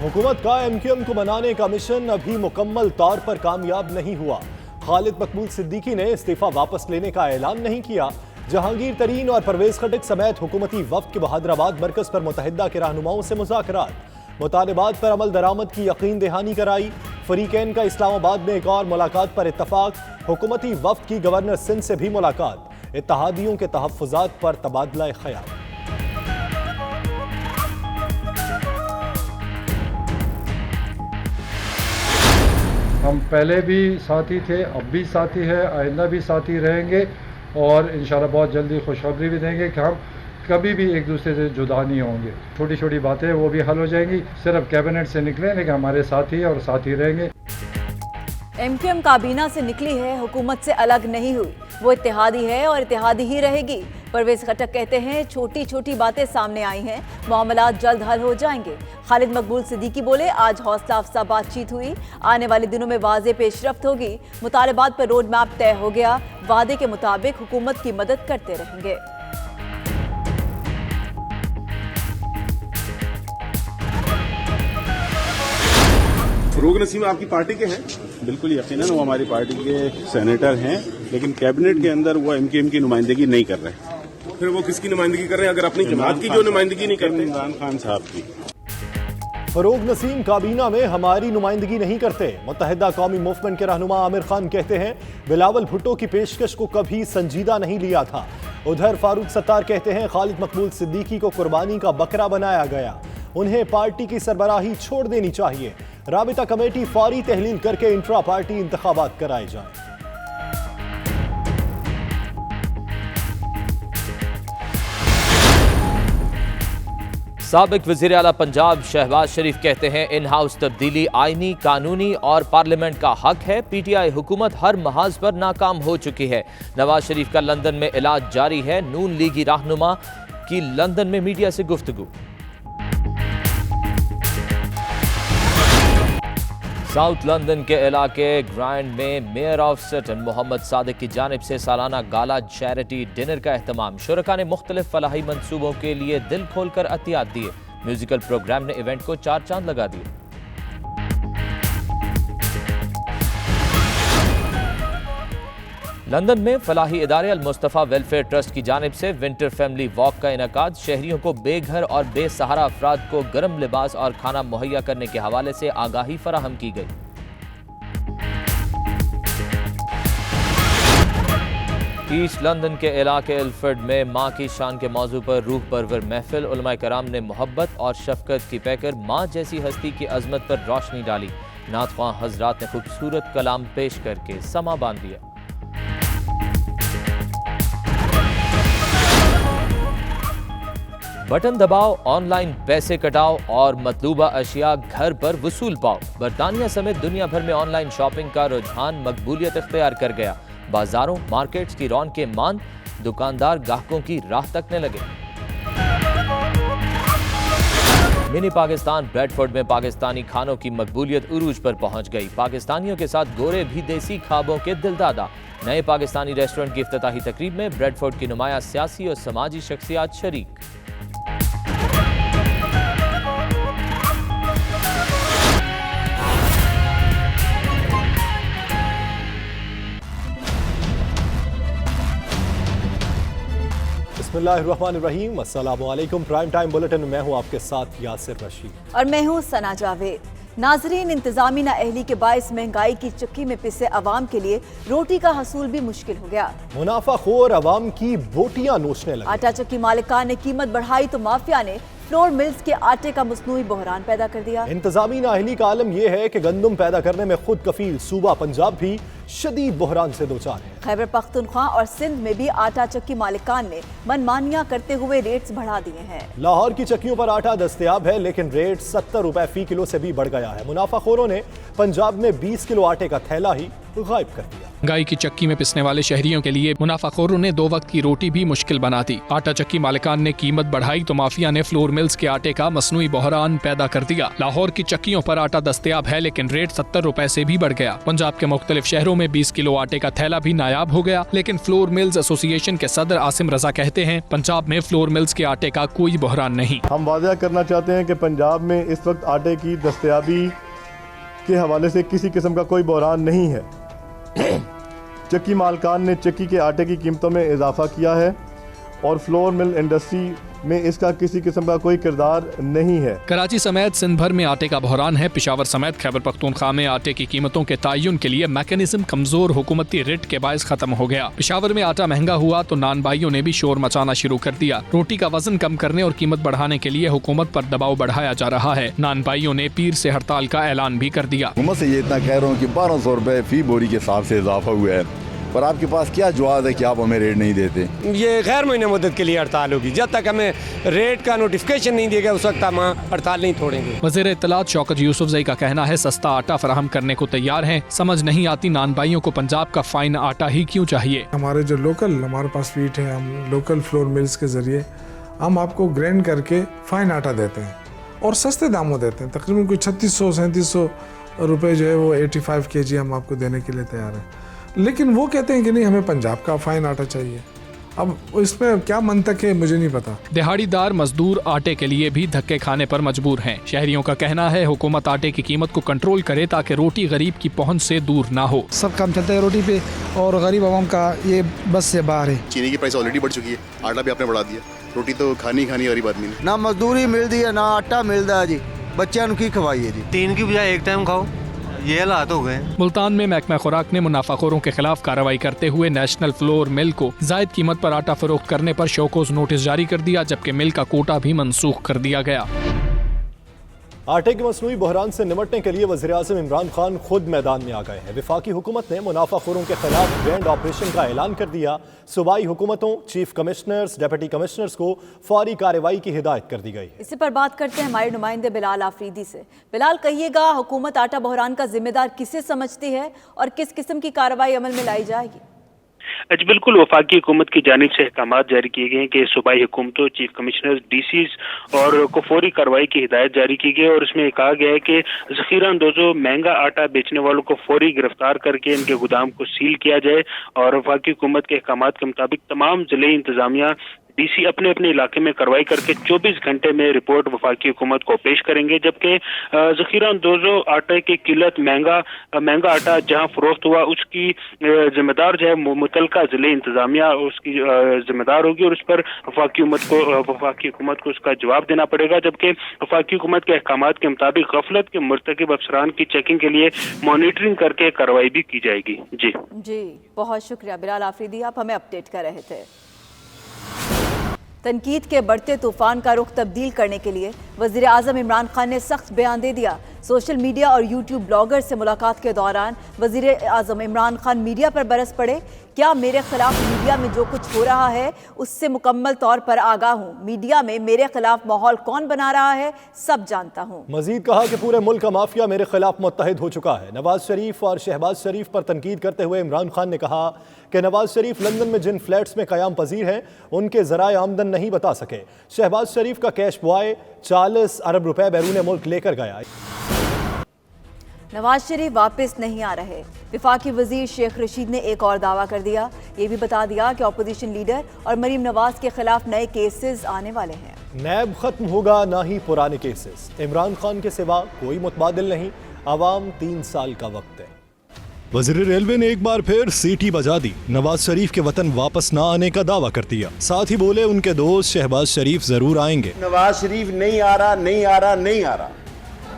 हुकूमत का MQM को बनाने का मिशन अभी मुकम्मल तौर पर कामयाब नहीं हुआ। खालिद मकबूल सिद्दीकी ने इस्तीफा वापस लेने का ऐलान नहीं किया। जहांगीर तरीन और परवेज खटक समेत हुकूमती वफ्द के बहादराबाद मरकज पर मुतहदा के रहनुमाओं से मुज़ाकरात। मुतालबात पर अमल दरामद की यकीन दहानी कराई। फरीकैन का इस्लामाबाद में एक और मुलाकात पर इत्तफाक। हुकूमती वफ्द की गवर्नर सिंध से भी मुलाकात। इत्तहादियों के तहफ़्फ़ुज़ात पर तबादला ख़याल। हम पहले भी साथी थे, अब भी साथी है, आइंदा भी साथी रहेंगे और इंशाल्लाह बहुत जल्दी खुशखबरी भी देंगे कि हम कभी भी एक दूसरे से जुदा नहीं होंगे। छोटी छोटी बातें वो भी हल हो जाएंगी। सिर्फ कैबिनेट से निकले लेकिन हमारे साथी और साथी रहेंगे। MQM काबीना से निकली है, हुकूमत से अलग नहीं हुई। वो इत्तेहादी है और इत्तेहादी ही रहेगी। परवेज खटक कहते हैं छोटी छोटी बातें सामने आई हैं, मामलात जल्द हल हो जाएंगे। खालिद मकबूल सिद्दीकी बोले आज हौसला अफजा बातचीत हुई, आने वाले दिनों में वाज़ेह पेशरफ्त होगी। मुतालबात पर रोड मैप तय हो गया, वादे के मुताबिक हुकूमत की मदद करते रहेंगे। फरूक नसीम आपकी पार्टी के हैं? बिल्कुल यकीनन वो हमारी पार्टी के सेनेटर हैं, लेकिन कैबिनेट के अंदर वो MQM की नुमाइंदगी नहीं कर रहे। फिर वो किसकी नुमाइंदगी कर रहे हैं अगर अपनी जमात की जो नुमाइंदगी नहीं करते? इमरान खान साहब की। फरूक नसीम काबीना में हमारी नुमाइंदगी नहीं करते। मुत्तहिदा कौमी मूवमेंट के रहनुमा आमिर खान कहते हैं बिलावल भुट्टो की पेशकश को कभी संजीदा नहीं लिया था। उधर फारूक सत्तार कहते हैं खालिद मकबूल सिद्दीकी को कुर्बानी का बकरा बनाया गया, उन्हें पार्टी की सरबराही छोड़ देनी चाहिए। राबिता कमेटी फौरी तहलील करके इंट्रा पार्टी इंतखाबात कराए जाएं। साबिक वज़ीर आला पंजाब शहबाज शरीफ कहते हैं इन हाउस तब्दीली आईनी, कानूनी और पार्लियामेंट का हक है। PTI हुकूमत हर महाज पर नाकाम हो चुकी है। नवाज शरीफ का लंदन में इलाज जारी है। नून लीगी रहनुमा की लंदन में मीडिया से गुफ्तगू। साउथ लंदन के इलाके ग्रांड में mayor of Sutton Mohammad Sadiq की जानिब से सालाना गाला चैरिटी डिनर का एहतमाम। शुरका ने मुख्तलिफ फलाही मंसूबों के लिए दिल खोलकर अतियात दिए। म्यूजिकल प्रोग्राम ने इवेंट को 4 चांद लगा दिए। लंदन में फलाही इदारे अल मुस्तफ़ा वेलफेयर ट्रस्ट की जानिब से विंटर फैमिली वॉक का इनकाद। शहरियों को बेघर और बेसहारा अफराद को गर्म लिबास और खाना मुहैया करने के हवाले से आगाही फराहम की गई। ईस्ट लंदन के इलाके इल्फर्ड में माँ की शान के मौजू पर रूह परवर महफिल। उलमाए कराम ने मोहब्बत और शफकत की पैकर माँ जैसी हस्ती की अजमत पर रोशनी डाली। नात ख्वां हजरात ने खूबसूरत कलाम पेश करके समा बांध दिया। बटन दबाओ, ऑनलाइन पैसे कटाओ और मतलूबा अशिया घर पर वसूल पाओ। बरतानिया समेत दुनिया भर में ऑनलाइन शॉपिंग का रुझान मकबूलियत इख्तियार कर गया। बाजारों मार्केट्स की रौनक के मान, दुकानदार ग्राहकों की राह तकने लगे। मिनी पाकिस्तान ब्रेडफोर्ड में पाकिस्तानी खानों की मकबूलियत उरूज पर पहुंच गई। पाकिस्तानियों के साथ गोरे भी देसी ख्वाबों के दिलदादा। नए पाकिस्तानी रेस्टोरेंट की इफ्तिताही तकरीब में ब्रेडफोर्ड की नुमाया सियासी और समाजी शख्सियात शरीक। बिस्मिल्लाहिर्रहमानिर्रहीम, अस्सलामुअलैकुम। प्राइम टाइम बुलेटिन में मैं हूं आपके साथ यासिर रशीद और मैं हूं सना जावेद। नाजरीन, इंतजामी नाअहली के बायस महंगाई की चक्की में पिसे अवाम के लिए रोटी का हसूल भी मुश्किल हो गया। मुनाफाखोर अवाम की बोटियां नोचने लगे। आटा चक्की मालिकान ने कीमत बढ़ाई तो माफिया ने फ्लोर मिल्स के आटे का मसनूई बहरान पैदा कर दिया। इंतजामी नाअहली का आलम यह है कि गंदम पैदा करने में खुद कफील सूबा पंजाब भी शदीद बहरान से दो चार है। खैबर पख्तूनख्वा और सिंध में भी आटा चक्की मालिकान ने मनमानियां करते हुए रेट्स बढ़ा दिए हैं। लाहौर की चक्कियों पर आटा दस्तयाब है लेकिन रेट 70 रुपए फी किलो से भी बढ़ गया है। मुनाफाखोरों ने पंजाब में 20 किलो आटे का थैला ही गायब कर दिया। महंगाई की चक्की में पिसने वाले शहरियों के लिए मुनाफाखोरों ने 2 वक्त की रोटी भी मुश्किल बना दी। आटा चक्की मालिकान ने कीमत बढ़ाई तो माफिया ने फ्लोर मिल्स के आटे का मसनूई बहरान पैदा कर दिया। लाहौर की चक्कियों पर आटा दस्तयाब है लेकिन रेट 70 रुपए से भी बढ़ गया। पंजाब के मुख्तलिफ शहरों में 20 किलो आटे का थैला भी नायाब हो गया। लेकिन फ्लोर मिल्स एसोसिएशन के सदर आसिम रजा कहते हैं पंजाब में फ्लोर मिल्स के आटे का कोई बहरान नहीं। हम वादा करना चाहते हैं कि पंजाब में इस वक्त आटे की दस्तयाबी के हवाले से किसी किस्म का कोई बहरान नहीं है। चक्की मालकान ने चक्की के आटे की कीमतों में इजाफा किया है और फ्लोर मिल इंडस्ट्री में इसका किसी किस्म का कोई किरदार नहीं है। कराची समेत सिंध भर में आटे का बहरान है। पेशावर समेत खैबर पख्तूनख्वा में आटे की कीमतों के तयन के लिए मैकेनिज्म कमजोर हुकूमती रिट के बायस खत्म हो गया। पेशावर में आटा महंगा हुआ तो नान भाइयों ने भी शोर मचाना शुरू कर दिया। रोटी का वजन कम करने और कीमत बढ़ाने के लिए हुकूमत पर दबाव बढ़ाया जा रहा है। नान भाइयों ने पीर से हड़ताल का ऐलान भी कर दिया। हुकूमत से ये इतना कह रहा हूँ कि 1200 रुपए फी बोरी के हिसाब से इजाफा हुआ है, पर आपके पास क्या जवाब है कि आप हमें रेट नहीं देते? ये गैर महीने मुद्दत के लिए हड़ताल होगी। जब तक हमें रेट का नोटिफिकेशन नहीं देगा उस वक्त हम हड़ताल नहीं तोड़ेंगे। वज़ीर इत्तलात शौकत यूसुफजई का कहना है सस्ता आटा फराहम करने को तैयार है। समझ नहीं आती नान भाइयों को पंजाब का फाइन आटा ही क्यों चाहिए। हमारे जो लोकल हमारे पास फीट है, हम लोकल फ्लोर मिल्स के जरिए हम आपको ग्राइंड करके फाइन आटा देते हैं और सस्ते दामों देते हैं। तकरीबन कोई 3600-3700 रुपये जो है वो 85 kg हम आपको देने के लिए तैयार हैं। लेकिन वो कहते हैं कि नहीं हमें पंजाब का फाइन आटा चाहिए। अब इसमें क्या मंतक है मुझे नहीं पता। दिहाड़ीदार मजदूर आटे के लिए भी धक्के खाने पर मजबूर हैं। शहरियों का कहना है हुकूमत आटे की कीमत को कंट्रोल करे ताकि रोटी गरीब की पहुंच से दूर ना हो। सब काम चलता है रोटी पे और गरीब आवाम का ये बस से बाहर है। चीनी की प्राइस ऑलरेडी बढ़ चुकी है, आटा भी आपने बढ़ा दिया, रोटी तो खानी गरीब आदमी ने। ना मजदूरी मिलती है ना आटा मिलता है जी, बच्चों की खवाइए जी। 3 की बजाय 1 टाइम खाओ, ये हालात हो गए। मुल्तान में महकमा खुराक ने मुनाफाखोरों के खिलाफ कार्रवाई करते हुए नेशनल फ्लोर मिल को जायद कीमत पर आटा फरोख्त करने पर शोकोज नोटिस जारी कर दिया, जबकि मिल का कोटा भी मनसूख कर दिया गया। आटे के मसनूई बहरान से निपटने के लिए वज़ीर-ए-आज़म इमरान खान खुद मैदान में आ गए हैं। वफाकी हुकूमत ने मुनाफाखोरों के खिलाफ ग्रैंड ऑपरेशन का ऐलान कर दिया। सूबाई हुकूमतों, चीफ कमिश्नर्स, डिप्टी कमिश्नर्स को फौरी कार्रवाई की हिदायत कर दी गई है। इसी पर बात करते हैं हमारे नुमाइंदे बिलाल आफरीदी से। बिलाल, कहिएगा हुकूमत आटा बहरान का जिम्मेदार किसे समझती है और किस किस्म की कार्रवाई अमल में लाई जाएगी? जी बिल्कुल, वफाकी हुकूमत की जानिब से अहकामात जारी किए गए हैं कि सूबाई हुकूमतों, चीफ कमिश्नर, डीसीज और को फौरी कार्रवाई की हिदायत जारी की गई और इसमें कहा गया है कि ज़ख़ीरा अंदोज़ों महंगा आटा बेचने वालों को फौरी गिरफ्तार करके इनके गोदाम को सील किया जाए और वफाकी हुकूमत के अहकामात के मुताबिक तमाम ज़िले इंतजामिया डीसी अपने अपने इलाके में कार्रवाई करके 24 घंटे में रिपोर्ट वफाकी हुकूमत को पेश करेंगे। जबकि ज़ख़ीरा अंदोज़ों आटे की किल्लत, महंगा आटा जहां फरोख्त हुआ उसकी जिम्मेदार जो है मुतलका ज़िले इंतजामिया उसकी जिम्मेदार होगी और उस पर वफाकी हुकूमत को उसका जवाब देना पड़ेगा। जबकि वफाकी हुकूमत के अहकामात के मुताबिक गफलत के मुर्तकिब अफसरान की चेकिंग के लिए मॉनिटरिंग करके कार्रवाई भी की जाएगी। जी बहुत शुक्रिया बिलाल आफरीदी, आप हमें अपडेट कर रहे थे। तनकीद के बढ़ते तूफान का रुख तब्दील करने के लिए वज़ीर आज़म इमरान खान ने सख्त बयान दे दिया। सोशल मीडिया और यूट्यूब ब्लॉगर से मुलाकात के दौरान वज़ीर आज़म इमरान खान मीडिया पर बरस पड़े। क्या मेरे खिलाफ मीडिया में जो कुछ हो रहा है उससे मुकम्मल तौर पर आगाह हूँ। मीडिया में मेरे खिलाफ माहौल कौन बना रहा है सब जानता हूँ। मजीद कहा कि पूरे मुल्क का माफिया मेरे खिलाफ मुत्तहिद हो चुका है। नवाज शरीफ और शहबाज शरीफ पर तनकीद करते हुए इमरान खान ने कहा कि नवाज शरीफ लंदन में जिन फ्लैट्स में क़याम पजीर हैं उनके ज़राए आमदन नहीं बता सके। शहबाज शरीफ का कैश बॉय 40 अरब रुपए बैरून मुल्क लेकर गया। नवाज शरीफ वापस नहीं आ रहे। वफाकी वजीर शेख रशीद ने एक और दावा कर दिया। ये भी बता दिया कि अपोजिशन लीडर और मरीम नवाज के खिलाफ नए केसेस आने वाले हैं। नैब खत्म होगा ना ही पुराने केसेस। इमरान खान के सिवा कोई मुतबादिल नहीं। आवाम 3 साल का वक्त है। वज़ीर रेलवे ने एक बार फिर सीटी बजा दी। नवाज शरीफ के वतन वापस ना आने का दावा कर दिया। साथ ही बोले उनके दोस्त शहबाज शरीफ जरूर आएंगे। नवाज शरीफ नहीं आ रहा,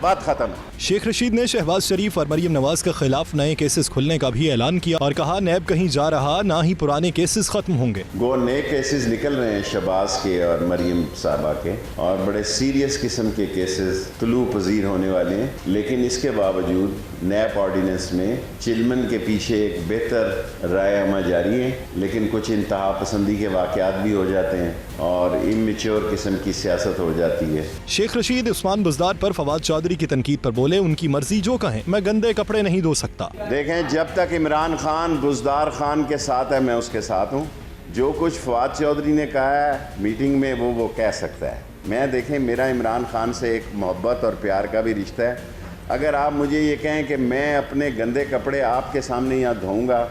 बात खत्म है। शेख रशीद ने शहबाज शरीफ और मरीम नवाज के खिलाफ नए केसेस खुलने का भी ऐलान किया और कहा नैब कहीं जा रहा ना ही पुराने केसेस खत्म होंगे। गो नए केसेस निकल रहे हैं शहबाज के और मरीम साहबा के और बड़े सीरियस किस्म के केसेस तुलू पजीर होने वाले हैं। लेकिन इसके बावजूद नैब ऑर्डिनेंस में चिलमन के पीछे एक बेहतर राय अमल जारी है। लेकिन कुछ इंतहा पसंदी के वाक़यात भी हो जाते हैं और इमेच्योर किस्म की सियासत हो जाती है। शेख रशीद उस्मान बुज़दार पर फवाद चौधरी की तनकीद पर बोले, उनकी मर्जी जो कहें, मैं गंदे कपड़े नहीं धो सकता। देखें, जब तक इमरान खान बुज़दार खान के साथ है मैं उसके साथ हूँ। जो कुछ फवाद चौधरी ने कहा है मीटिंग में वो कह सकता है। मैं देखें, मेरा इमरान खान से एक मोहब्बत और प्यार का भी रिश्ता है। अगर आप मुझे ये कहें कि मैं अपने गंदे कपड़े आपके सामने यहाँ धोऊंगा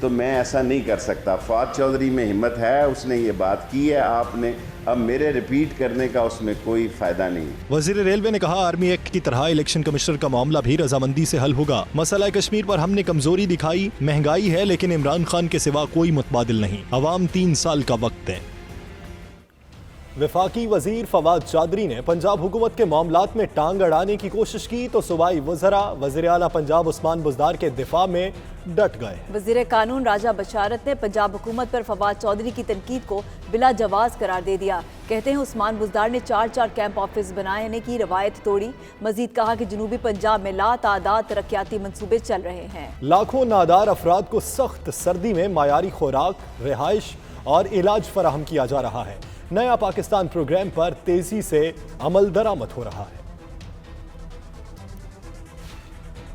तो मैं ऐसा नहीं कर सकता। फवाद चौधरी में हिम्मत है, उसने ये बात की है, आपने अब मेरे रिपीट करने का उसमें कोई फ़ायदा नहीं। वज़ीर रेलवे ने कहा, आर्मी एक्ट की तरह इलेक्शन कमिश्नर का मामला भी रजामंदी से हल होगा। मसला कश्मीर पर हमने कमजोरी दिखाई, महंगाई है, लेकिन इमरान खान के सिवा कोई मुतबादिल नहीं। अवाम 3 साल का वक्त है। वफाकी वजीर फवाद चौधरी ने पंजाब हुकूमत के मामलात में टांग अड़ाने की कोशिश की तो सूबाई वज़रा वज़ीर आला पंजाब उस्मान बुज़दार के दिफा में डट गए। वज़ीर कानून राजा बशारत ने पंजाब हुकूमत पर फवाद चौधरी की तनकीद को बिला जवाज करार दे दिया। कहते हैं उस्मान बुज़दार ने 4 कैंप ऑफिस बनाने की रवायत तोड़ी। मजीद कहा कि जनूबी पंजाब में लातादाद तरक्याती मंसूबे चल रहे हैं। लाखों नादार अफराद को सख्त सर्दी में मायारी खुराक, रिहाइश और इलाज फराहम किया जा रहा है। नया पाकिस्तान प्रोग्राम पर तेजी से अमल दरामद हो रहा है।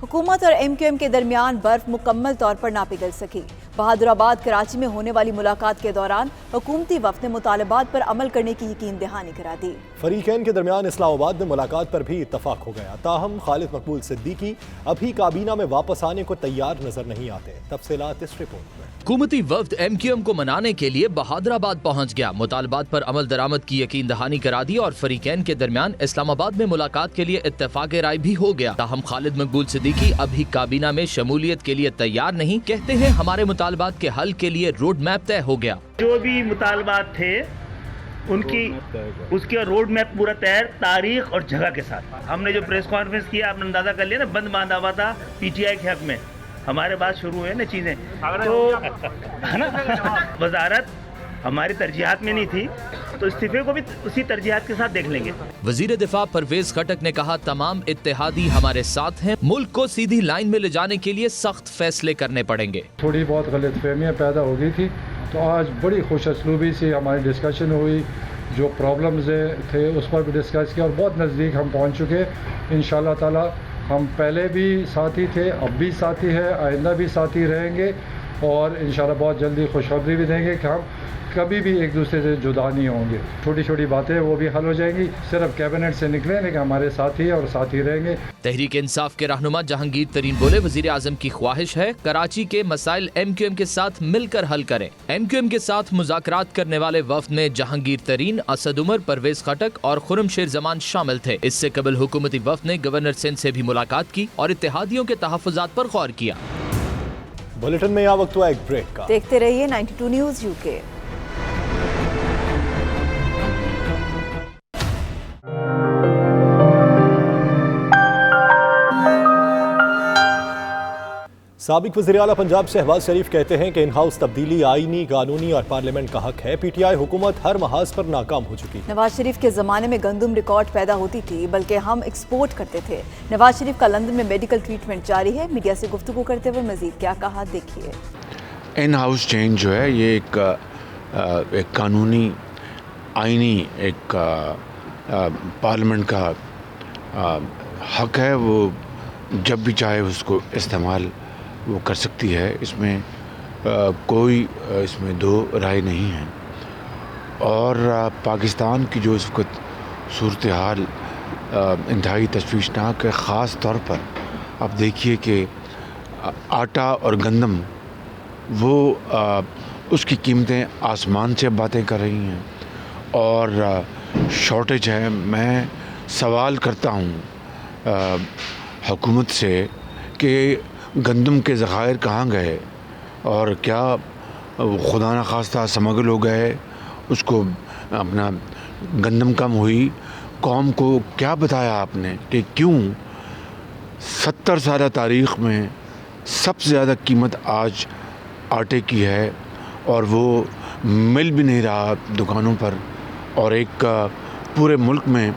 हुकूमत और MQM के दरमियान बर्फ मुकम्मल तौर पर ना पिघल सकी। बहादुराबाद कराची में होने वाली मुलाकात के दौरान हुकूमती वफ्द ने मुतालबात पर अमल करने की यकीन दहानी करा दी। फरीकैन के दरमियान इस्लामाबाद में मुलाकात पर भी इत्तफाक हो गया। ताहम खालिद मकबूल सिद्दीकी अभी काबीना में वापस आने को तैयार नजर नहीं आते। तफसीलात इस रिपोर्ट में। हुकूमती वफ्द MQM को मनाने के लिए बहादुराबाद पहुंच गया। मुतालबात पर अमल दरामद की यकीन दहानी करा दी और फरीकैन के दरमियान इस्लामाबाद में मुलाकात के लिए इत्तफाक राय भी हो गया। ताहम खालिद मकबूल सिद्दीकी अभी काबीना में शमूलियत के लिए तैयार नहीं। कहते हैं हमारे मुतालबात के हल के लिए रोड मैप तय हो गया। जो भी मुतालबात थे उनकी उसका रोड मैप पूरा तैयार, तारीख और जगह के साथ। हमने जो प्रेस कॉन्फ्रेंस किया, आपने अंदाजा कर लिया ना, बंद बांधा हुआ था PTI के हक में। हमारे पास शुरू हुए ना चीजें, तो है ना, वजारत हमारी तरजीहात में नहीं थी, तो इस्तीफे को भी उसी तरजीहात के साथ देख लेंगे। वजीर दिफा परवेज खटक ने कहा, तमाम इत्तेहादी हमारे साथ हैं। मुल्क को सीधी लाइन में ले जाने के लिए सख्त फैसले करने पड़ेंगे। थोड़ी बहुत गलतफहमियाँ पैदा हो गई थी, तो आज बड़ी खुशअस्लूबी से हमारी डिस्कशन हुई। जो प्रॉब्लम्स थे उस पर भी डिस्कस किया और बहुत नज़दीक हम पहुँच चुके। इंशाअल्लाह ताला हम पहले भी साथी थे, अब भी साथी है, आइंदा भी साथी रहेंगे और इंशाल्लाह बहुत जल्दी खुशखबरी भी देंगे कि हम कभी भी एक दूसरे से जुदा नहीं होंगे। छोटी छोटी बातें वो भी हल हो जाएंगी। सिर्फ कैबिनेट से निकले लेकिन हमारे साथी है और साथी रहेंगे। तहरीक इंसाफ के रहनुमा जहांगीर तरीन बोले, वजीर आजम की ख्वाहिश है कराची के मसाइल MQM के साथ मिलकर हल करें। MQM के साथ मुज़ाकरात करने वाले वफ्द में जहांगीर तरीन, असद उमर, परवेज खटक और खुर्रम शेर जमान शामिल थे। इससे कबल हुकूमती वफ्द ने गवर्नर सिंध से भी मुलाकात की और इत्तेहादियों के तहफ़्फ़ुज़ात पर गौर किया। बुलेटिन में यह वक्त हुआ एक ब्रेक का। देखते रहिए 92 न्यूज़ UK। साबिक वज़ीर आला पंजाब शहबाज शरीफ कहते हैं कि इन हाउस तब्दीली आईनी, कानूनी और पार्लियामेंट का हक है। PTI हुकूमत हर महाज पर नाकाम हो चुकी। नवाज शरीफ के ज़माने में गंदम रिकॉर्ड पैदा होती थी, बल्कि हम एक्सपोर्ट करते थे। नवाज शरीफ का लंदन में मेडिकल ट्रीटमेंट जारी है। मीडिया से गुफ्तगू करते हुए मजीद क्या कहा, देखिए। इन हाउस चेंज जो है ये एक कानूनी, आईनी, एक पार्लियामेंट का हक है। वो जब भी चाहे उसको इस्तेमाल वो कर सकती है। इसमें कोई इसमें दो राय नहीं है। और पाकिस्तान की जो इस वक्त सूरत हाल इंतहाई तशवीशनाक है। ख़ास तौर पर आप देखिए कि आटा और गंदम वो उसकी कीमतें आसमान से बातें कर रही हैं और शॉर्टेज है। मैं सवाल करता हूँ हुकूमत से कि गंदम के ज़खायर कहाँ गए और क्या खुदा न खास्ता समगल हो गए, उसको अपना गंदम कम हुई। कौम को क्या बताया आपने कि क्यों 70 साल तारीख़ में सबसे ज़्यादा कीमत आज आटे की है और वो मिल भी नहीं रहा दुकानों पर। और एक पूरे मुल्क में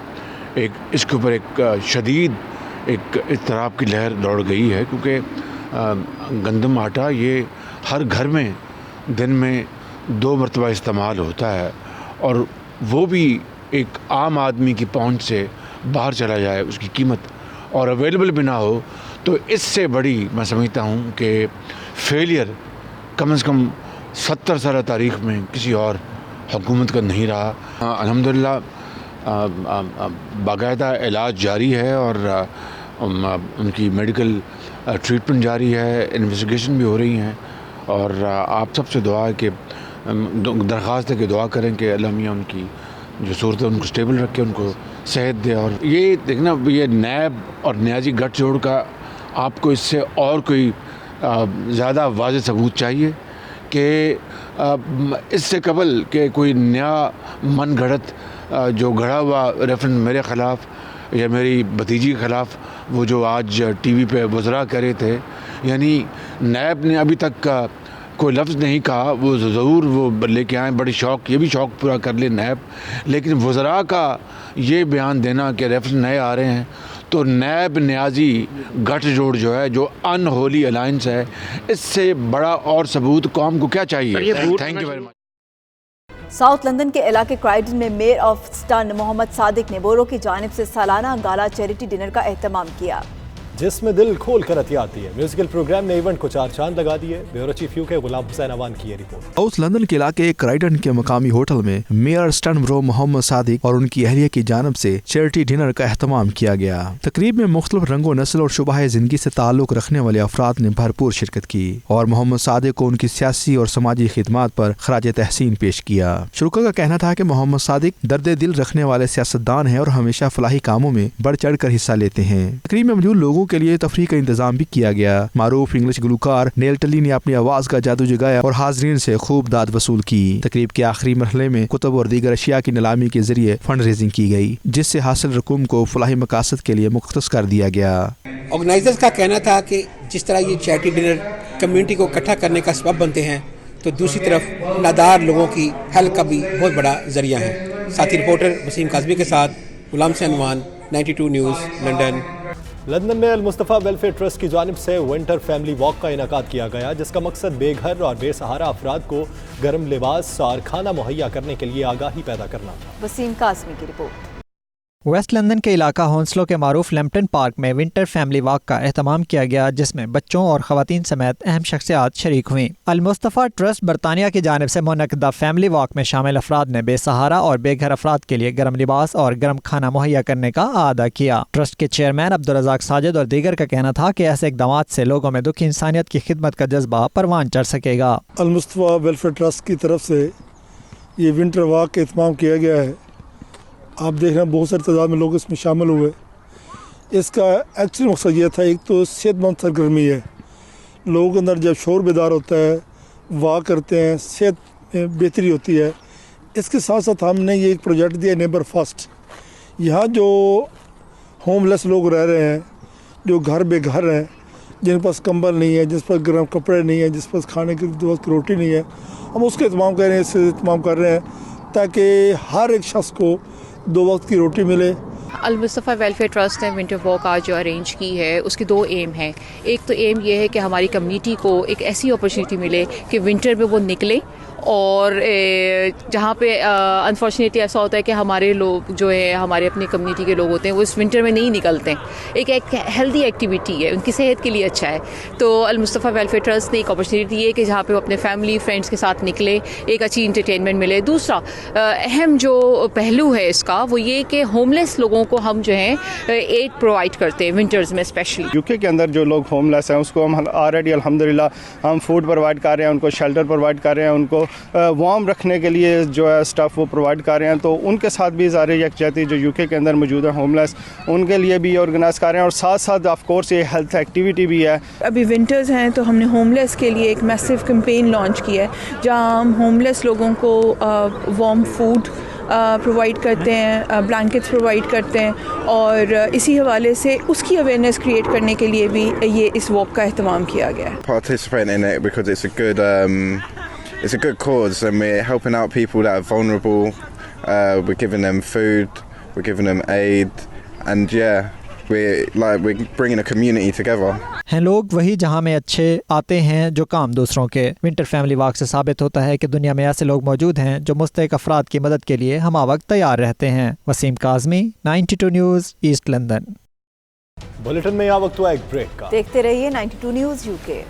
एक इसके ऊपर एक शदीद एक इज़्तिराब की लहर दौड़ गई है, क्योंकि गंदम आटा ये हर घर में दिन में 2 मरतबा इस्तेमाल होता है और वो भी एक आम आदमी की पहुंच से बाहर चला जाए, उसकी कीमत और अवेलेबल भी ना हो, तो इससे बड़ी मैं समझता हूँ कि फेलियर कम से कम 70 साल तारीख़ में किसी और हुकूमत का नहीं रहा। अल्हम्दुलिल्लाह बाकायदा इलाज जारी है और उनकी मेडिकल ट्रीटमेंट जारी है, इन्वेस्टिगेशन भी हो रही हैं और आप सबसे दुआ है कि दरख्वास्त है कि दुआ करें कि अल्लाह मियाँ उनकी जो सूरत है उनको स्टेबल रखे, उनको सेहत दे। और ये देखना, ये नैब और न्याजी गठजोड़ का आपको इससे और कोई ज़्यादा वाज़ेह सबूत चाहिए कि इससे कबल कि कोई नया मन घड़त जो घड़ा हुआ रेफरेंस मेरे ख़िलाफ़ या मेरी भतीजी के ख़िलाफ़ वो जो आज टीवी पे वज़रा करे थे, यानी नैब ने अभी तक कोई लफ्ज़ नहीं कहा, वो ज़रूर वो लेके आए, बड़ी शौक़, ये भी शौक़ पूरा कर ले नैब, लेकिन वज़रा का ये बयान देना कि रेफरेंस नए आ रहे हैं, तो नैब न्याजी गठजोड़ जो है, जो अनहोली अलायंस है, इससे बड़ा और सबूत कौम को क्या चाहिए। Thank you very much. South London के इलाके क्राइडन में mayor of Sutton Mohammad Sadiq ने बोरो की जानिब से सालाना गाला चैरिटी डिनर का एहतमाम किया, जिसमें दिल खोल कर अतियाती है। म्यूजिकल प्रोग्राम ने इवेंट को 4 चांद लगा दिए। ब्यूरो चीफ यूके गुलाम हुसैन अवान की ये रिपोर्ट। साउथ लंदन के इलाके क्राइडन के मकामी होटल में मेयर स्टनब्रो मोहम्मद सादिक और उनकी अहलिया की जानब से चैरिटी डिनर का एहतमाम किया गया। तकरीब में मुख्तलिफ रंगो नस्ल और शुबाह जिंदगी से ताल्लुक रखने वाले अफराद ने भरपूर शिरकत की और मोहम्मद सादिक को उनकी सियासी और समाजी खिदमात पर खराज तहसीन पेश किया। शुरुका का कहना था कि मोहम्मद सादिक दर्द दिल रखने वाले सियासतदान है और हमेशा फलाही कामों में बढ़ चढ़ कर हिस्सा लेते हैं। तकरीब में मौजूद लोगों के लिए तफरीह का इंतजाम भी किया गया। मारूफ इंग्लिश गुलकार नेल टली ने अपनी आवाज का जादू जगाया और हाजरीन से खूब दाद वसूल की। तकरीब के आखिरी मरहले में कुतुब और दीगर अशिया की नीलामी के जरिए फंड रेजिंग की गई, जिससे हासिल रकूम को फलाही मकासद के लिए मुख्तस कर दिया गया। ऑर्गेनाइजर्स का कहना था कि जिस तरह ये चैरिटी डिनर कम्युनिटी को इकट्ठा करने का सबब बनते हैं, तो दूसरी तरफ नादार लोगों की हेल्प का भी बहुत बड़ा जरिया है। साथी रिपोर्टर वसीम काज़मी के साथ Ghulam Hussain Awan, 92 news, London. London में अल मुस्तफ़ा वेलफेयर ट्रस्ट की जानिब से विंटर फैमिली वॉक का इनेकाद किया गया, जिसका मकसद बेघर और बेसहारा अफराद को गर्म लिबास और खाना मुहैया करने के लिए आगाही पैदा करना था। वसीम काज़मी की रिपोर्ट। वेस्ट लंदन के इलाका हॉन्सलो के मारूफ लैम्पटन पार्क में विंटर फैमिली वॉक का एहतमाम किया गया, जिसमें बच्चों और खवातीन समेत अहम शख्सियात शरीक हुई। अल मुस्तफ़ा ट्रस्ट बरतानिया की जानिब से मुनक़दा फैमिली वॉक में शामिल अफराद ने बेसहारा और बेघर अफराद के लिए गर्म लिबास और गर्म खाना मुहैया करने का आदा किया। ट्रस्ट के चेयरमैन अब्दुल रज़ाक साजिद और दीगर का कहना था कि ऐसे इक़दामात से लोगों में दुखी इंसानियत की खिदमत का जज्बा परवान चढ़ सकेगा। अल मुस्तफ़ा वेलफेयर ट्रस्ट की तरफ से ये विंटर वॉक का एहतमाम किया गया है। आप देख रहे हैं बहुत सारी तादाद में लोग इसमें शामिल हुए। इसका एक्चुअल मकसद ये था, एक तो सेहतमंद सरगर्मी है, लोगों के अंदर जब शोर बेदार होता है, वॉक करते हैं, सेहत में बेहतरी होती है। इसके साथ साथ हमने ये एक प्रोजेक्ट दिया नेबर फर्स्ट। यहाँ जो होमलेस लोग रह रहे हैं, जो घर बेघर हैं, जिनके पास कंबल नहीं है, जिस पर गर्म कपड़े नहीं है, जिस पर खाने की 2 वक्त की रोटी नहीं है, हम उसका एहतमाम कर रहे हैं। इससे एहतमाम कर रहे हैं ताकि हर एक शख्स को 2 वक्त की रोटी मिले। अल मुस्तफ़ा वेलफेयर ट्रस्ट ने विंटर वॉक आज जो अरेंज की है, उसकी 2 एम हैं। एक तो एम ये है कि हमारी कम्युनिटी को एक ऐसी अपॉर्चुनिटी मिले कि विंटर में वो निकले, और जहाँ पे अनफॉर्चुनेटली ऐसा होता है कि हमारे लोग जो है, हमारे अपनी कम्युनिटी के लोग होते हैं, वो इस विंटर में नहीं निकलते हैं। एक हेल्दी एक्टिविटी है, उनकी सेहत के लिए अच्छा है। तो अल मुस्तफ़ा वेलफेयर ट्रस्ट ने एक अपॉर्चुनिटी दी है कि जहाँ पे वो अपने फैमिली फ्रेंड्स के साथ निकले, एक अच्छी इंटरटेनमेंट मिले। दूसरा अहम जो पहलू है इसका, वो ये कि होमलेस लोगों को हम जो है एड प्रोवाइड करते हैं विंटर्स में स्पेशली। यूके के अंदर जो लोग होमलेस हैं उसको हम ऑलरेडी अल्हम्दुलिल्लाह हम फूड प्रोवाइड कर रहे हैं, उनको शेल्टर प्रोवाइड कर रहे हैं, उनको वार्म रखने के लिए जो है स्टफ़ वो प्रोवाइड कर रहे हैं। तो उनके साथ भी ज़ाहिर यकजहती जो यूके के अंदर मौजूद है होमलेस, उनके लिए भी ऑर्गेनाइज़ कर रहे हैं। और साथ साथ ऑफ कोर्स ये हेल्थ एक्टिविटी भी है। अभी विंटर्स हैं तो हमने होमलेस के लिए एक मैसिव कैंपेन लॉन्च किया है, जहां हम होमलेस लोगों को वार्म फूड प्रोवाइड करते हैं, ब्लैंकेट्स प्रोवाइड करते हैं, और इसी हवाले से उसकी अवेयरनेस क्रिएट करने के लिए भी ये इस वॉक का एहतमाम किया गया है। Participate in it because it's a good cause and we're helping out people that are vulnerable. We're giving them food, we're giving them aid, and yeah, we're bringing a community together. हैं लोग वही जहां में अच्छे आते हैं जो काम दूसरों के। विंटर फैमिली वॉक से साबित होता है कि दुनिया में ऐसे लोग मौजूद हैं जो मुस्तहिक अफराद की मदद के लिए हमा वक्त तैयार रहते हैं। Waseem Kazmi, 92 news, east London. Bulletin में यह वक्त हुआ एक ब्रेक का। देखते रहिए 92 न्यूज़ UK।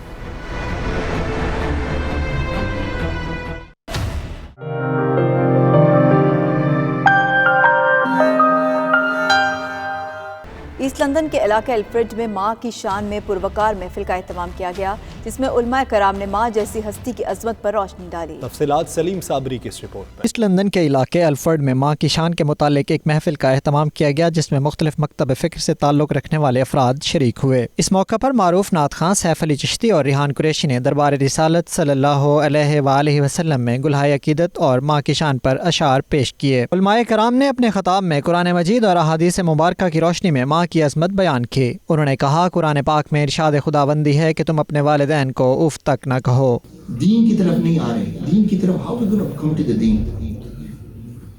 ईस्ट लंदन के इलाके एल्फ्रेड में माँ की शान में पुरवकार महफिल का एहतमाम किया गया, जिसमें उलमाए कराम ने माँ जैसी हस्ती की अजमत पर रोशनी डाली। तफसीलात सलीम साबरी की इस रिपोर्ट में। ईस्ट लंदन के इलाके एल्फ्रेड में माँ की शान के मुतालिक एक महफिल का एहतमाम किया गया, जिसमें मुख्तलिफ मकतब फ़िक्र से ताल्लुक़ रखने वाले अफराद शरीक हुए। इस मौका पर मारूफ नात खां सैफ अली चिश्ती और रिहान कुरैशी ने दरबार रिसालत सल्लल्लाहु अलैहि वसल्लम में गुलहाए अकीदत और माँ की शान पर अशार पेश किए। उलमाए कराम ने अपने खिताब में कुरान मजीद और अहादीस मुबारका की रोशनी में माँ की अजमत बयान की। उन्होंने कहा, कुरान पाक में इरशाद खुदाबंदी है कि तुम अपने वालिदैन को उफ तक न कहो। दीन की तरफ नहीं आ रहे, दीन की तरफ how we gonna come to the दीन।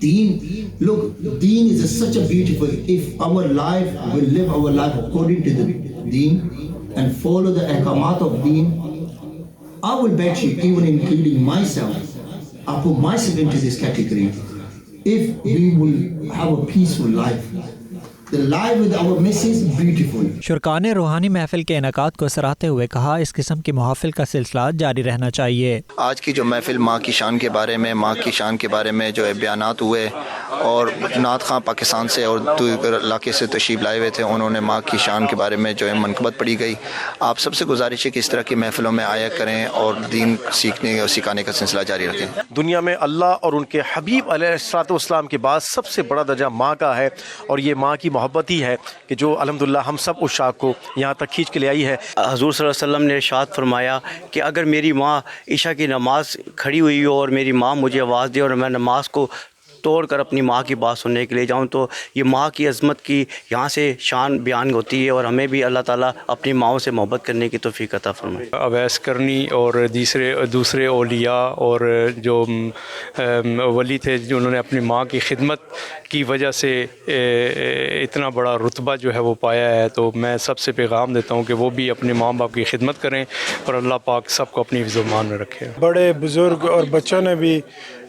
दीन, look, deen is such a beautiful, if our life will live our life according to the deen and follow the ahkamat of deen, I will bet you, even including myself, I put myself into this category. If we will have a peaceful life, the life with our missus beautiful. शुरका ने रूहानी महफिल के इनकाद को सराहते हुए कहा, इस किस्म की महफिल का सिलसिला जारी रहना चाहिए। आज की जो महफिल माँ की शान के बारे में, माँ की शान के बारे में जो बयानात हुए, और नात खां पाकिस्तान से और दूसरे इलाके से तशरीफ लाए हुए थे, उन्होंने माँ की शान के बारे में जो है मनक़बत पढ़ी गई। आप सबसे गुजारिश है कि इस तरह की महफिलों में आया करें और दीन सीखने और सिखाने का सिलसिला जारी रखें। दुनिया में अल्लाह और उनके हबीब अलैहिस्सलाम के बाद सबसे बड़ा दर्जा माँ का है, और ये माँ की मोहब्बत ही है कि जो अल्हम्दुलिल्लाह हम सब उस शाख को यहाँ तक खींच के ले आई है। हुज़ूर सल्लल्लाहु अलैहि वसल्लम ने इरशाद फरमाया कि अगर मेरी माँ ईशा की नमाज खड़ी हुई हो और मेरी माँ मुझे आवाज़ दे और मैं नमाज को तोड़कर अपनी माँ की बात सुनने के लिए जाऊँ, तो ये माँ की अज़मत की यहाँ से शान बयान होती है, और हमें भी अल्लाह ताला अपनी माँओं से मोहब्बत करने की तौफ़ीक़ अता फरमाए। अवैस करनी और दूसरे औलिया और जो वली थे, जो उन्होंने अपनी माँ की खिदमत की वजह से इतना बड़ा रुतबा जो है वो पाया है, तो मैं सबसे पैगाम देता हूँ कि वो भी अपने माँ बाप की खिदमत करें और अल्लाह पाक सबको अपनी ज़ुबान में रखे। बड़े बुज़ुर्ग और बच्चों ने भी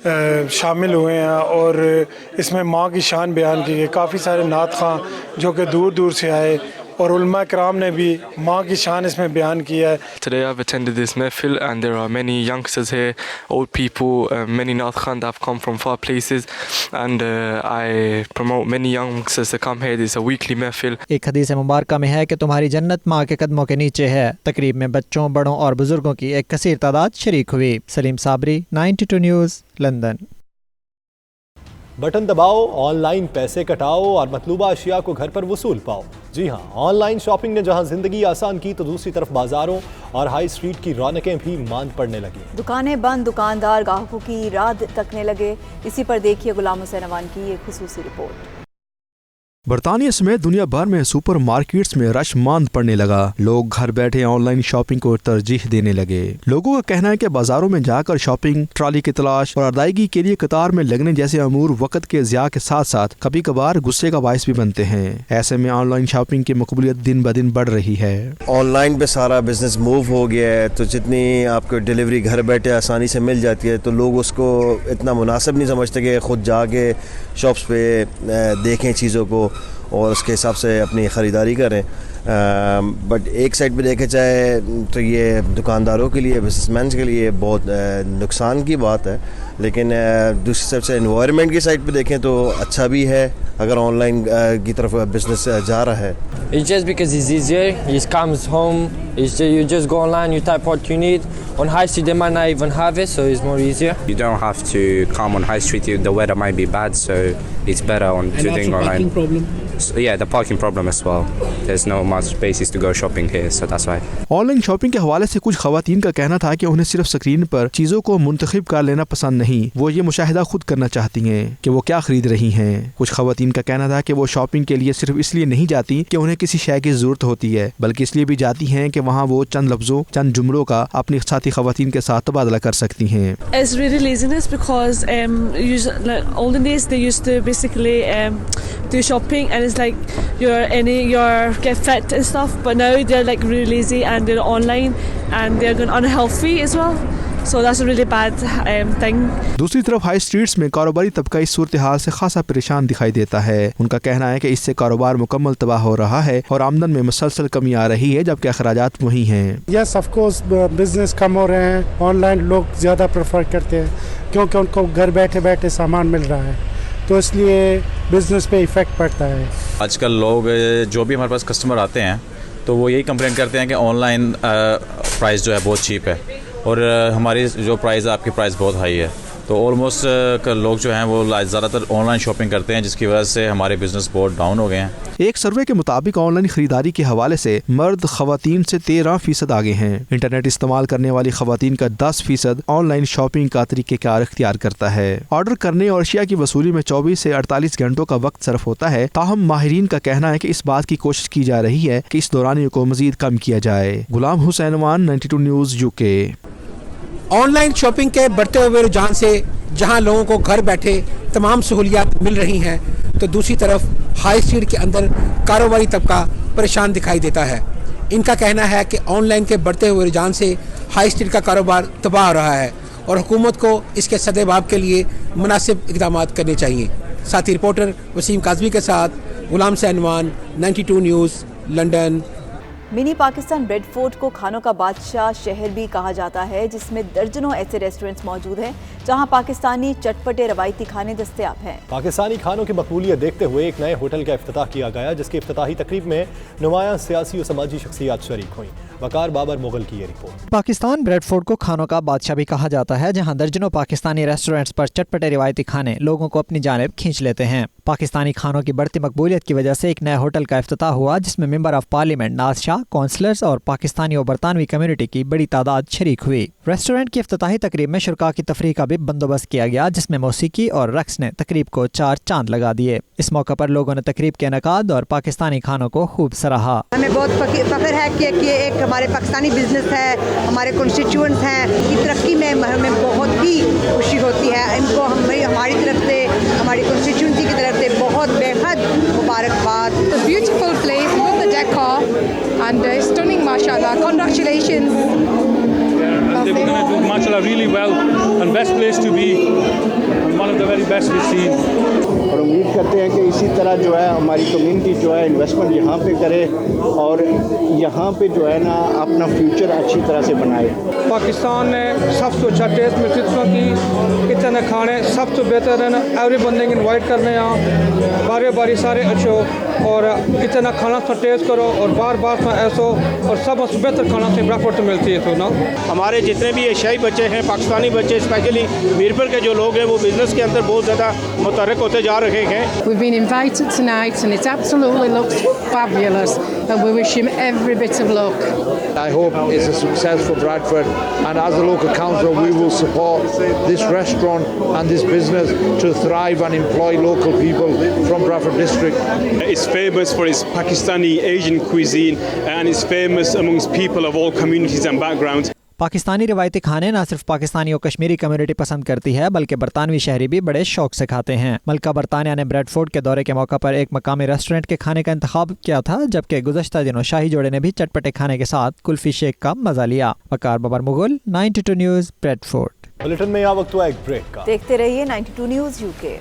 शामिल हुए हैं और इसमें माँ की शान बयान की गई। काफ़ी सारे नात खां जो कि दूर दूर से आए और उलमा कराम ने भी माँ की शान इसमें बयान किया है। Today I've attended this mehfil and there are many youngsters here, old people, many naat khan that have come from far places, and I promote many youngsters to come here. This is a weekly mehfil. एक हदीस मुबारका में है कि तुम्हारी जन्नत माँ के कदमों के नीचे है। तकरीब में बच्चों, बड़ों और बुजुर्गों की एक कसीर तादाद शरीक हुई। Saleem Sabri, 92 news, London. Button दबाओ, ऑनलाइन पैसे कटाओ और मतलूबा अशिया को घर पर वसूल पाओ। जी हां, ऑनलाइन शॉपिंग ने जहां जिंदगी आसान की, तो दूसरी तरफ बाजारों और हाई स्ट्रीट की रौनकें भी मांद पड़ने लगी। दुकानें बंद, दुकानदार ग्राहकों की राह तकने लगे। इसी पर देखिए गुलाम हुसैन अवान की एक खुसूसी रिपोर्ट। बरतानिया समेत दुनिया भर में सुपर मार्केट्स में रश मांद पड़ने लगा। लोग घर बैठे ऑनलाइन शॉपिंग को तरजीह देने लगे। लोगों का कहना है कि बाजारों में जाकर शॉपिंग, ट्रॉली की तलाश और अदायगी के लिए कतार में लगने जैसे अमूर वक्त के ज़िया के साथ साथ कभी कभार गुस्से का बायस भी बनते हैं। ऐसे में ऑनलाइन शॉपिंग की मकबूलियत दिन ब दिन बढ़ रही है। ऑनलाइन पे सारा बिजनेस मूव हो गया है, तो जितनी आपको डिलीवरी घर बैठे आसानी से मिल जाती है, तो लोग उसको इतना मुनासिब नहीं समझते कि खुद जाके शॉप्स पे देखें चीज़ों को और उसके हिसाब से अपनी ख़रीदारी करें। बट एक साइड पे देखे जाए तो ये दुकानदारों के लिए, बिजनेसमैन के लिए बहुत नुकसान की बात है, लेकिन दूसरी तरफ से एनवायरनमेंट की साइड पे देखें तो अच्छा भी है अगर ऑनलाइन की तरफ बिजनेस जा रहा है। It's just because it's easier. It comes home. You just go online. You type what you need. On high street, they might not even have it, so it's more easier. You don't have to come on high street. The weather might be bad, so it's better on doing online. Parking problem. So, yeah, the parking problem as well. There's no much spaces to go shopping here, so that's why. Online shopping के हवाले से कुछ खवातीन का कहना था कि उन्हें सिर्फ स्क्रीन पर चीज़ों को मुंतखब कर लेना पसंद नहीं, वो ये मुशाहिदा खुद करना चाहती हैं कि वो क्या खरीद रही हैं। कुछ खवातीन का कहना था कि वो शॉपिंग के लिए सिर्फ इसलिए नहीं जाती कि उन्हें किसी शय की जरूरत होती है, बल्कि इसलिए भी जाती हैं कि वहाँ वो चंद लफ्जों, चंद जुमलों का अपनी साथी खवातीन के साथ तबादला कर सकती हैं। It's really laziness because olden days they used to basically do shopping and it's like you're get fit and stuff, but now they're like really lazy and they're online and they're going unhealthy as well. So that's a really bad thing. दूसरी तरफ high streets में कारोबारी तबका इस सूरत हाल से खासा परेशान दिखाई देता है। उनका कहना है कि इससे कारोबार मुकम्मल तबाह हो रहा है और आमदन में मुसलसल कमी आ रही है, जबकि अखराजात वही हैं। यस ऑफ कोर्स बिजनेस कम हो रहे हैं, ऑनलाइन लोग ज़्यादा प्रेफर करते हैं क्योंकि उनको घर बैठे बैठे सामान मिल रहा है, तो इसलिए बिजनेस पे इफ़ेक्ट पड़ता है। आजकल लोग जो भी हमारे पास कस्टमर आते हैं तो वो यही कंप्लेन करते हैं कि ऑनलाइन प्राइस जो है बहुत चीप है और हमारी जो प्राइस है आपकी प्राइस बहुत हाई है, तो ऑलमोस्ट लोग जो हैं वो ज़्यादातर ऑनलाइन शॉपिंग करते हैं, जिसकी वजह से हमारे बिजनेस बहुत डाउन हो गए हैं। एक सर्वे के मुताबिक ऑनलाइन खरीदारी के हवाले से मर्द खवातीन से 13% आगे हैं। इंटरनेट इस्तेमाल करने वाली खवातीन का 10% ऑनलाइन शॉपिंग का तरीक़ेकार इख्तियार करता है। ऑर्डर करने और अशिया की वसूली में 24 से 48 घंटों का वक्त सर्फ होता है। ताहम माहिरीन का कहना है कि इस बात की कोशिश की जा रही है कि इस दौरानियों को मजीद कम किया जाए। गुलाम हुसैन वान, 92 न्यूज़ UK। ऑनलाइन शॉपिंग के बढ़ते हुए रुझान से जहां लोगों को घर बैठे तमाम सहूलियात मिल रही हैं, तो दूसरी तरफ हाई स्ट्रीट के अंदर कारोबारी तबका परेशान दिखाई देता है। इनका कहना है कि ऑनलाइन के बढ़ते हुए रुझान से हाई स्ट्रीट का कारोबार तबाह हो रहा है और हुकूमत को इसके सद्देबाब के लिए मुनासिब इक़दाम करने चाहिए। साथी रिपोर्टर वसीम काज़मी के साथ गुलाम सैनवान, 92 news, London. Mini Pakistan Bradford को खानों का बादशाह शहर भी कहा जाता है, जिसमें दर्जनों ऐसे रेस्टोरेंट्स मौजूद हैं जहां पाकिस्तानी चटपटे रवायती खाने दस्तयाब हैं। पाकिस्तानी खानों की मकबूलियत देखते हुए एक नए होटल का इफ्तिताह किया गया, जिसकी इफ्तिताही तकरीब में नुमायां सियासी और समाजी शख्सियात शरीक हुई। वकार बाबर मुगल की ये रिपोर्ट। पाकिस्तान ब्रेडफोर्ड को खानों का बादशाह भी कहा जाता है, जहां दर्जनों पाकिस्तानी रेस्टोरेंट्स पर चटपटे रिवायती खाने लोगों को अपनी जानिब खींच लेते हैं। पाकिस्तानी खानों की बढ़ती मकबूलियत की वजह से एक नया होटल का इफ्तिताह हुआ, जिसमें मेंबर ऑफ पार्लियामेंट नाज शाह, काउंसलर्स और पाकिस्तानी और बरतानवी कम्युनिटी की बड़ी तादाद शरीक हुई। रेस्टोरेंट की इफ्तिताही तकरीब में शुरका की तफरीह का भी बंदोबस्त किया गया, जिसमें मौसीकी और रक्स ने तकरीब को 4 चांद लगा दिए। इस मौके पर लोगों ने तकरीब के इनेकाद और पाकिस्तानी खानों को खूब सराहा। हमें बहुत फख्र है कि एक हमारे पाकिस्तानी बिजनेस है, हमारे कॉन्स्टिट्यूएंट्स हैं, की तरक्की में हमें बहुत ही खुशी होती है। इनको हमारी तरफ से, हमारी कॉन्स्टिट्यूंसी की तरफ से बहुत बेहद मुबारकबाद। Beautiful place, love the decor and stunning, mashallah. Congratulations. They're going to do mashallah really well and best place to be, one of the very best we've seen. और उम्मीद करते हैं कि इसी तरह जो है हमारी कम्युनिटी जो है इन्वेस्टमेंट यहाँ पे करे और यहाँ पे जो है ना अपना फ्यूचर अच्छी तरह से बनाए। पाकिस्तान ने सबसे अच्छा टेस्ट में की इतने खाने सबसे बेहतर है ना, एवरी बंदे इनवाइट करने यहाँ बारी बारी सारे अच्छो और इतना खाना सा टेस्ट करो और बार बार सा ऐसो और सब बेहतर खाना से ब्रेकफास्ट मिलती है। तो ना हमारे जितने भी एशियाई बच्चे हैं, पाकिस्तानी बच्चे स्पेशली मीरपुर के जो लोग हैं, वो बिज़नेस के अंदर बहुत ज़्यादा मुतहर्रिक होते जा रहे हैं। We've been invited tonight and it absolutely looks fabulous and we wish him every bit of luck. I hope it's a success for Bradford, and as a local council we will support this restaurant and this business to thrive and employ local people from Bradford district. It's famous for its Pakistani Asian cuisine and it's famous amongst people of all communities and backgrounds. Pakistani रिवायती खाने न सिर्फ पाकिस्तानी और Kashmiri community पसंद करती है, बल्कि बरतानवी शहरी भी बड़े शौक से खाते हैं। मलका बरतानिया ने ब्रेडफोर्ड के दौरे के मौका पर एक मकामी रेस्टोरेंट के खाने का इंतखाब किया था, जबकि गुज़श्ता दिनों शाही जोड़े ने भी चटपटे खाने के साथ कुल्फी शेक का मजा लिया। Waqar Babar Mughal, 92 news, Bradford. Bulletin में यह वक्त हुआ एक ब्रेक का। देखते रहिए 92 न्यूज़ UK।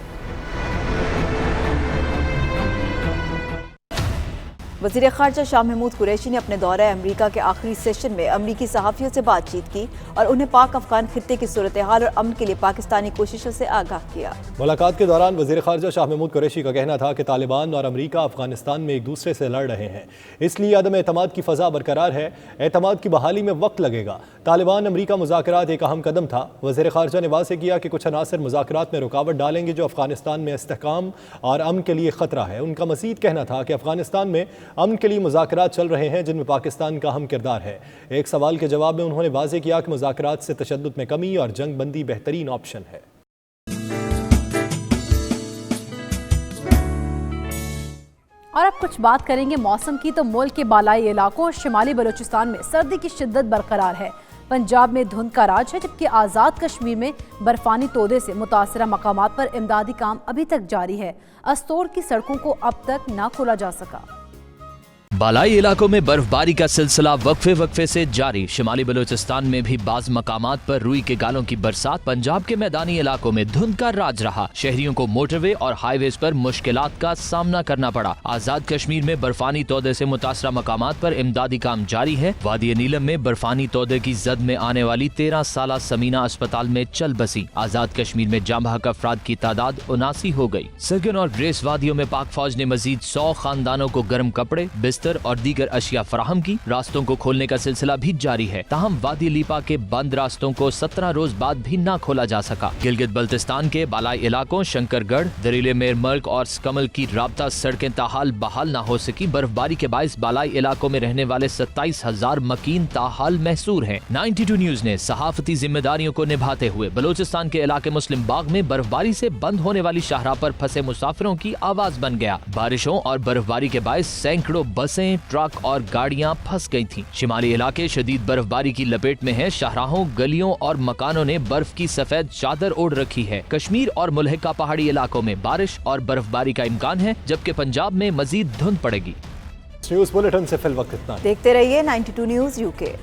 वज़ीर ख़ारजा शाह महमूद कुरैशी ने अपने दौरे अमरीका के आखिरी सेशन में अमरीकी सहाफ़ियों से बातचीत की और उन्हें पाक अफ़गान खित्ते की सूरत हाल और अमन के लिए पाकिस्तानी कोशिशों से आगाह किया। मुलाकात के दौरान वज़ीर ख़ारजा शाह महमूद कुरैशी का कहना था कि तालिबान और अमरीका अफ़गानिस्तान में एक दूसरे से लड़ रहे हैं, इसलिए अदम एतमाद की फ़ज़ा बरकरार है। एतमाद की बहाली में वक्त लगेगा। तालिबान अमरीका मुज़ाकरात एक अहम कदम था। वज़ीर ख़ारजा ने वाज़ेह किया कि कुछ अनासर मुज़ाकरात में रुकावट डालेंगे जो अफ़गानिस्तान में इस्तेहकाम और अमन के लिए ख़तरा है। उनका मज़ीद कहना था कि अफ़गानिस्तान में अमन के लिए मुज़ाकरात चल रहे हैं जिनमें पाकिस्तान का अहम किरदार है। एक सवाल के जवाब में उन्होंने वाज़ेह किया कि मुज़ाकरात से तशद्दुद में कमी और जंग बंदी बेहतरीन ऑप्शन है। और अब कुछ बात करेंगे मौसम की। तो मुल्क के बालाई इलाकों और शिमाली बलूचिस्तान में सर्दी की शिद्दत बरकरार है। पंजाब में धुंध का राज है, जबकि आज़ाद कश्मीर में बर्फानी तोदे से मुतासरा मकामात पर इमदादी काम अभी तक जारी है। अस्तोर की सड़कों को अब तक न खोला जा सका। बालाई इलाकों में बर्फबारी का सिलसिला वक्फे से जारी। शिमाली बलूचिस्तान में भी बाज मकामात पर रुई के गालों की बरसात। पंजाब के मैदानी इलाकों में धुंध का राज रहा। शहरियों को मोटरवे और हाईवेज पर मुश्किलात का सामना करना पड़ा। आजाद कश्मीर में बर्फानी तौदे से मुतासरा मकामात पर इमदादी काम जारी है। वादी नीलम में बर्फानी तौदे की जद में आने वाली 13 साला समीना अस्पताल में चल बसी। आजाद कश्मीर में जाम बहक अफराद की तादाद 79 हो गई। सरगन और ग्रेस वादियों में पाक फौज ने मजीद 100 खानदानों को गर्म कपड़े, बिस्तर और दीगर अशिया फराहम की। रास्तों को खोलने का सिलसिला भी जारी है। ताहम वादी लीपा के बंद रास्तों को 17 रोज बाद भी न खोला जा सका। गिलगित बल्तिस्तान के बालाई इलाकों शंकरगढ़, दरीले मेरमर्ग और स्कमल की राब्ता सड़कें ताहाल बहाल न हो सकी। बर्फबारी के बाइस बालाई इलाकों में रहने वाले 27,000 मकीन ताहाल महसूर हैं। 92 न्यूज ने सहाफती जिम्मेदारियों को निभाते हुए बलूचिस्तान के इलाके मुस्लिम बाग में बर्फबारी से बंद होने वाली शाहराह पर फंसे मुसाफिरों की आवाज बन गया। बारिशों और बर्फबारी के बाइस सैकड़ों बसें, ट्रक और गाड़ियां फंस गई थीं। शिमाली इलाके शदीद बर्फबारी की लपेट में हैं। शाहराहों, गलियों और मकानों ने बर्फ की सफेद चादर ओढ़ रखी है। कश्मीर और मुल्हिका पहाड़ी इलाकों में बारिश और बर्फबारी का इम्कान है, जबकि पंजाब में मजीद धुंध पड़ेगी। न्यूज़ बुलेटिन से फिल वक्त इतना। देखते रहिए 92 न्यूज़ UK।